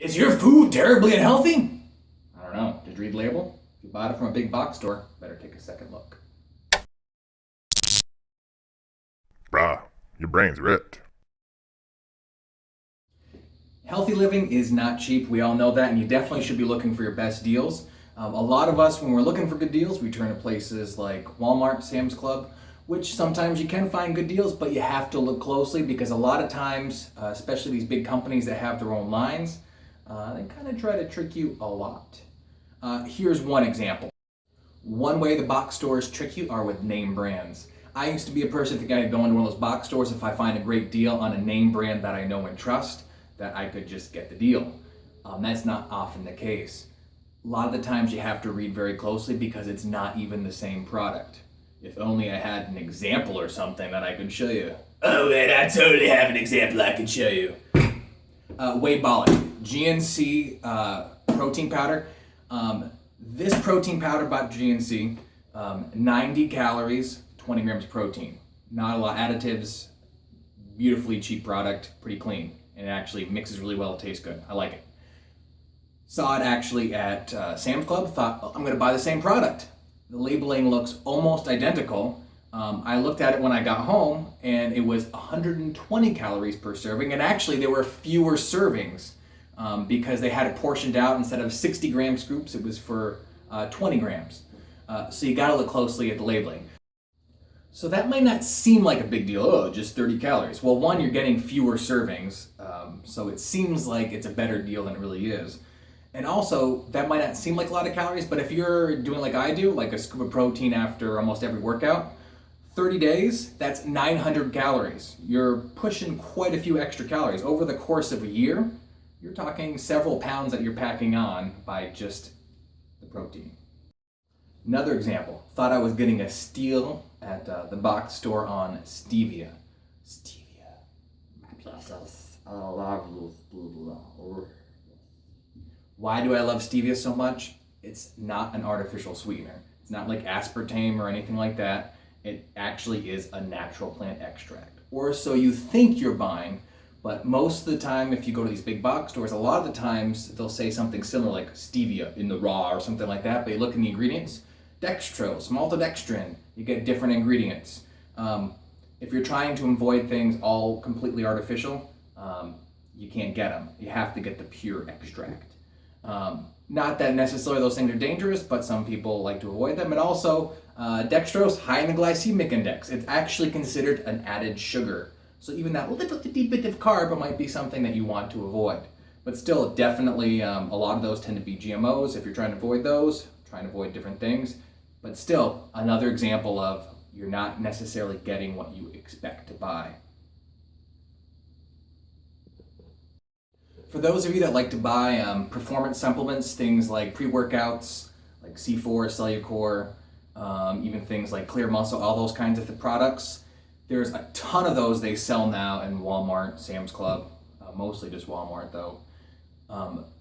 Is your food terribly unhealthy? I don't know. Did you read the label? If you bought it from a big box store, better take a second look. Brah, your brain's ripped. Healthy living is not cheap. We all know that, and you definitely should be looking for your best deals. A lot of us, when we're looking for good deals, we turn to places like Walmart, Sam's Club, which sometimes you can find good deals, but you have to look closely because a lot of times, especially these big companies that have their own lines, they kind of try to trick you a lot. Here's one example. One way the box stores trick you are with name brands. I used to be a person that I'd go into one of those box stores if I find a great deal on a name brand that I know and trust, that I could just get the deal. That's not often the case. A lot of the times you have to read very closely because it's not even the same product. If only I had an example or something that I could show you. Oh man, I totally have an example I can show you. Wheybolic, Gnc Protein Powder. This protein powder by Gnc, 90 calories, 20 grams protein. Not a lot of additives, beautifully cheap product, pretty clean. And it actually mixes really well, it tastes good. I like it. Saw it actually at Sam's Club, thought, oh, I'm gonna buy the same product. The labeling looks almost identical. I looked at it when I got home and it was 120 calories per serving, and actually there were fewer servings because they had it portioned out. Instead of 60 gram scoops, it was for 20 grams. So you gotta look closely at the labeling. So that might not seem like a big deal, oh, just 30 calories. Well, one, you're getting fewer servings, so it seems like it's a better deal than it really is. And also, that might not seem like a lot of calories, but if you're doing like I do, like a scoop of protein after almost every workout, 30 days, that's 900 calories. You're pushing quite a few extra calories. Over the course of a year, you're talking several pounds that you're packing on by just the protein. Another example, thought I was getting a steal at the box store on Stevia. Stevia. I love you, Stevia. Why do I love stevia so much? It's not an artificial sweetener. It's not like aspartame or anything like that. It actually is a natural plant extract. Or so you think you're buying, but most of the time if you go to these big box stores, a lot of the times they'll say something similar like stevia in the raw or something like that, but you look in the ingredients, dextrose, maltodextrin, you get different ingredients. If you're trying to avoid things all completely artificial, you can't get them. You have to get the pure extract. Not that necessarily those things are dangerous, but some people like to avoid them. And also, dextrose, high in the glycemic index. It's actually considered an added sugar. So even that little bit of carb might be something that you want to avoid. But still, definitely, a lot of those tend to be GMOs. If you're trying to avoid those, trying to avoid different things. But still, another example of you're not necessarily getting what you expect to buy. For those of you that like to buy performance supplements, things like pre-workouts, like C4, Cellucor, even things like Clear Muscle, all those kinds of products, there's a ton of those they sell now in Walmart, Sam's Club, mostly just Walmart though.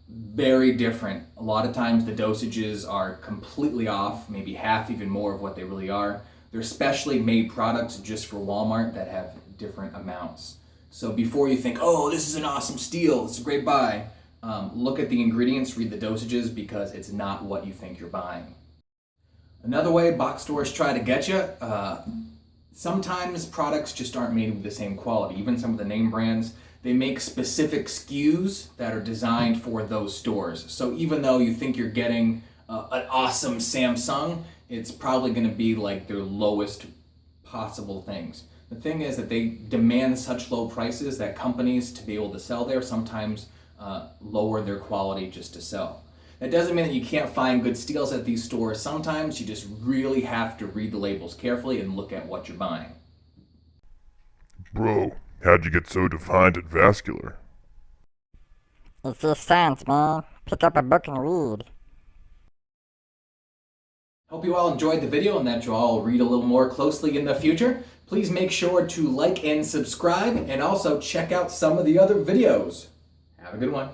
Very different. A lot of times the dosages are completely off, maybe half, even more of what they really are. They're specially made products just for Walmart that have different amounts. So before you think, oh, this is an awesome steal, it's a great buy, look at the ingredients, read the dosages, because it's not what you think you're buying. Another way box stores try to get you, sometimes products just aren't made with the same quality. Even some of the name brands, they make specific SKUs that are designed for those stores. So even though you think you're getting an awesome Samsung, it's probably going to be like their lowest possible things. The thing is that they demand such low prices that companies, to be able to sell there, sometimes lower their quality just to sell. That doesn't mean that you can't find good steals at these stores. Sometimes you just really have to read the labels carefully and look at what you're buying. Bro, how'd you get so defined at vascular? It's just science, man. Pick up a book and read. Hope you all enjoyed the video and that you all read a little more closely in the future. Please make sure to like and subscribe, and also check out some of the other videos. Have a good one.